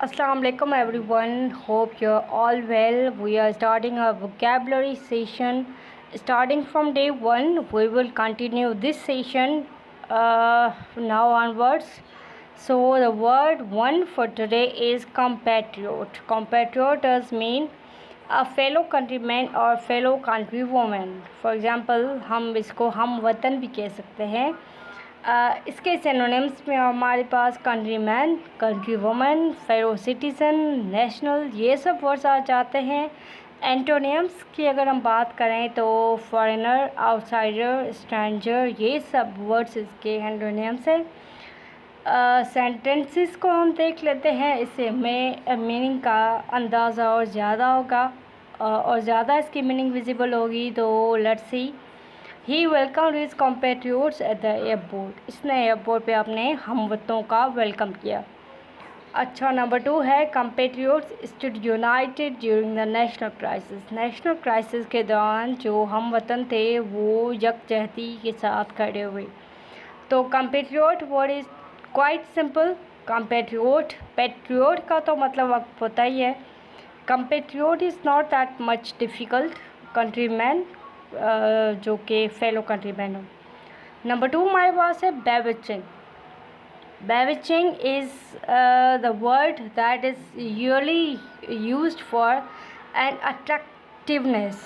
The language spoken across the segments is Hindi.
Assalamu alaikum everyone. Hope you're all well. We are starting our vocabulary session. Starting from day one, we will continue this session now onwards. So the word one for today is compatriot. Compatriot does mean a fellow countryman or fellow countrywoman. For example, हम इसको हम वतन भी कह सकते हैं. इसके सिनोनिम्स में हमारे पास countryman, country woman, fellow citizen, national, ये सब वर्ड्स आ जाते हैं. एंटोनियम्स की अगर हम बात करें तो फॉरेनर, आउटसाइडर, स्ट्रेंजर, ये सब वर्ड्स इसके एंटोनियम्स हैं. सेंटेंसेस को हम देख लेते हैं. इससे हमें मीनिंग का अंदाज़ा और ज़्यादा होगा और ज़्यादा इसकी मीनिंग विजिबल होगी. तो let's see. He welcomed his compatriots at the airport. इसने एयरपोर्ट पे अपने हमवतनों का वेलकम किया. अच्छा, नंबर 2 है compatriots stood united during the national crisis. National crisis के दौरान जो हमवतन थे वो यकजहती के साथ खड़े हुए. तो compatriot word is quite simple. compatriot, patriot का तो मतलब आपको पता ही है. compatriot is not that much difficult. Countryman जो कि फेलो कंट्रीमैन हो. नंबर 2 हमारे पास है bewitching. Bewitching is the word that is usually used for an attractiveness.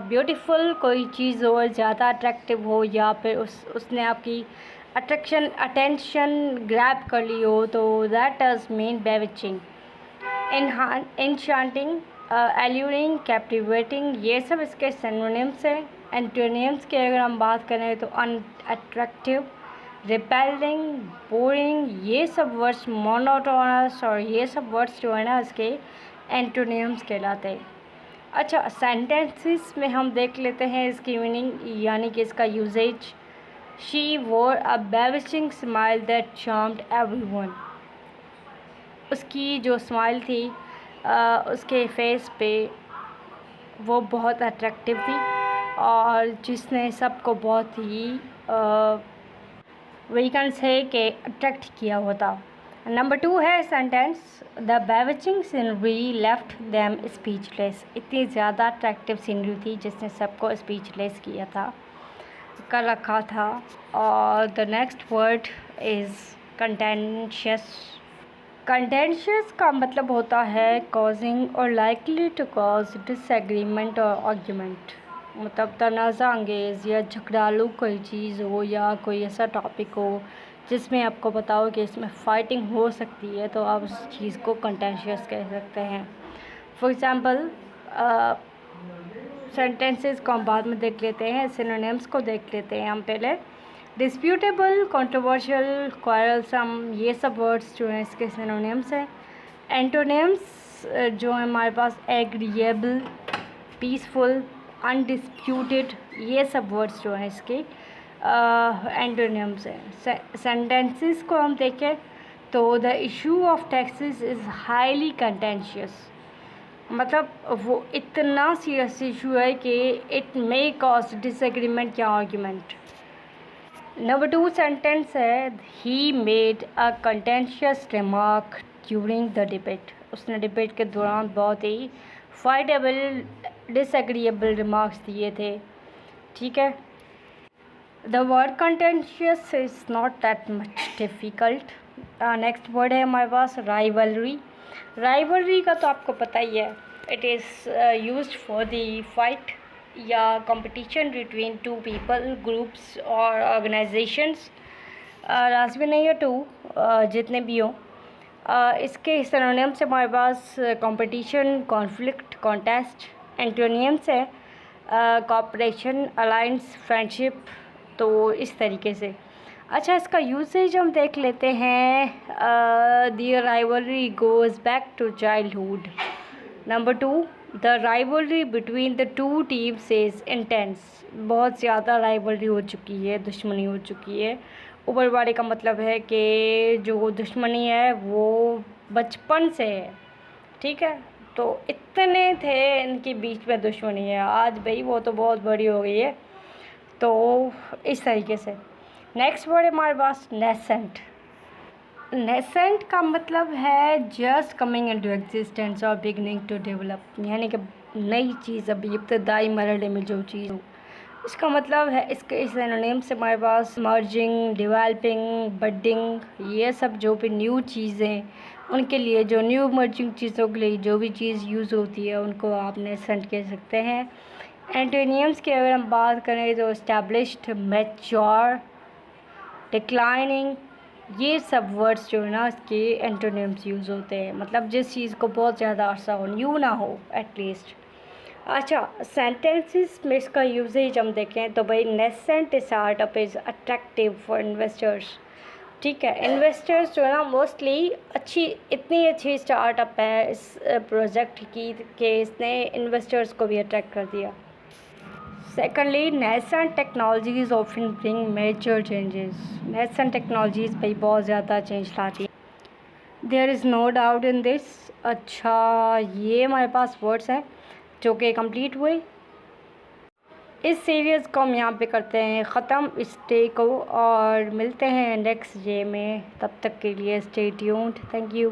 Beautiful कोई चीज़ हो, ज़्यादा अट्रैक्टिव हो, या फिर उसने आपकी अटेंशन ग्रैब कर ली हो, तो that does mean bewitching. Enchanting, alluring, captivating, ये सब इसके सिनोनिम्स हैं. एंटोनिम्स की अगर हम बात करें तो अनअट्रैक्टिव, रिपेलिंग, बोरिंग, ये सब वर्ड्स, मोनोटोनस, और ये सब वर्ड्स जो है ना इसके एंटोनिम्स कहलाते हैं. अच्छा, सेंटेंसेस में हम देख लेते हैं इसकी मीनिंग यानी कि इसका usages. She wore a bewitching smile that charmed everyone. उसकी जो स्माइल थी उसके फेस पे वो बहुत अट्रैक्टिव थी और जिसने सबको बहुत ही वी कैन से कि अट्रैक्ट किया होता. नंबर 2 है sentence. The bewitching scenery left them speechless. इतनी ज़्यादा अट्रैक्टिव सीनरी थी जिसने सबको स्पीचलेस किया था, कर रखा था. और the next word is contentious. Contentious का मतलब होता है कॉजिंग और लाइकली टू कॉज डिसएग्रीमेंट और आर्ग्यूमेंट. मतलब तनाज़ा अंगेज़ या झगड़ालू कोई चीज़ हो या कोई ऐसा टॉपिक हो जिसमें आपको पता हो कि इसमें फ़ाइटिंग हो सकती है, तो आप उस चीज़ को कंटेंशियस कह सकते हैं. फॉर एग्ज़ाम्पल, सेंटेंसेस को हम बाद में देख लेते हैं, सिनोनिम्स को देख लेते हैं हम पहले. डिस्प्यूटेबल, कंट्रोवर्शियल, क्वारलसम, ये सब वर्ड्स जो हैं इसके सिनोनिम्स हैं. एंटोनिम्स जो है हमारे पास एग्रीएबल, पीसफुल, अनडिस्प्यूटेड, ये सब वर्ड्स जो हैं इसके एंटोनिम्स हैं. सेंटेंसेस को हम देखें तो the issue of taxes is highly contentious. मतलब वो इतना सीरियस इशू है कि इट मे कॉज डिसएग्रीमेंट या आर्ग्यूमेंट. नंबर 2 सेंटेंस है. He made a contentious remark during the debate. उसने डिबेट के दौरान बहुत ही फाइटेबल, डिसएग्रीएबल रिमार्क्स दिए थे. ठीक है. The word contentious is not that much difficult. Next word है हमारे पास राइवलरी. राइवलरी का तो आपको पता ही है. It is used for the fight या कंपटीशन बिटवीन 2 पीपल, ग्रुप्स और ऑर्गेनाइजेशंस. लाजमी नहीं है 2, जितने भी हों. इसके सिनोनिम से हमारे पास कंपटीशन, कॉन्फ्लिक्ट, कॉन्टेस्ट. एंटोनियम्स है कॉपरेशन, अलायंस, फ्रेंडशिप. तो इस तरीके से. अच्छा, इसका यूसेज हम देख लेते हैं. The rivalry goes back to childhood. Number 2, the rivalry between the 2 teams is intense. बहुत ज़्यादा राइवलरी हो चुकी है, दुश्मनी हो चुकी है. ऊपर वाले का मतलब है कि जो दुश्मनी है वो बचपन से है. ठीक है. तो इतने थे इनके बीच में दुश्मनी है, आज भाई वो तो बहुत बड़ी हो गई है. तो इस तरीके से. नेक्स्ट वर्ड है हमारे पास नेसेंट. नेसेंट का मतलब है जस्ट कमिंग इनटू एग्जिस्टेंस और बिगनिंग टू डेवलप, यानी कि नई चीज़, अभी इब्तदाई मरहले में जो चीज़ हो। इसका मतलब है, इसके इस एनोनिम से हमारे पास मर्जिंग, डेवलपिंग, बडिंग, ये सब जो भी न्यू चीज़ें, उनके लिए जो न्यू मर्जिंग चीज़ों के लिए जो भी चीज़ यूज़ होती है उनको आप नेसेंट कह सकते हैं। एंटोनियम्स की अगर हम बात करें तो इस्टेब्लिश्ड, मैच्योर, डिक्लाइनिंग, ये सब वर्ड्स जो है ना इसके एंटोनिम्स यूज़ होते हैं, मतलब जिस चीज़ को बहुत ज़्यादा अर्सा हो, न्यू ना हो एटलीस्ट। अच्छा, सेंटेंसेस में इसका यूजेज हम देखें तो भाई nascent startup is attractive for investors. ठीक है, इन्वेस्टर्स जो है ना मोस्टली इतनी अच्छी स्टार्टअप है इस प्रोजेक्ट की कि इसने इन्वेस्टर्स को भी अट्रैक्ट कर दिया। Secondly, nascent technologies often bring major changes. nascent technologies भाई बहुत ज़्यादा चेंज लाती है, there is no doubt in this. अच्छा, ये हमारे पास वर्ड्स हैं जो कि कंप्लीट हुए। इस सीरीज़ को हम यहाँ पे करते हैं ख़त्म इस डे को, और मिलते हैं नेक्स्ट डे में। तब तक के लिए स्टे ट्यून्ड। Thank you.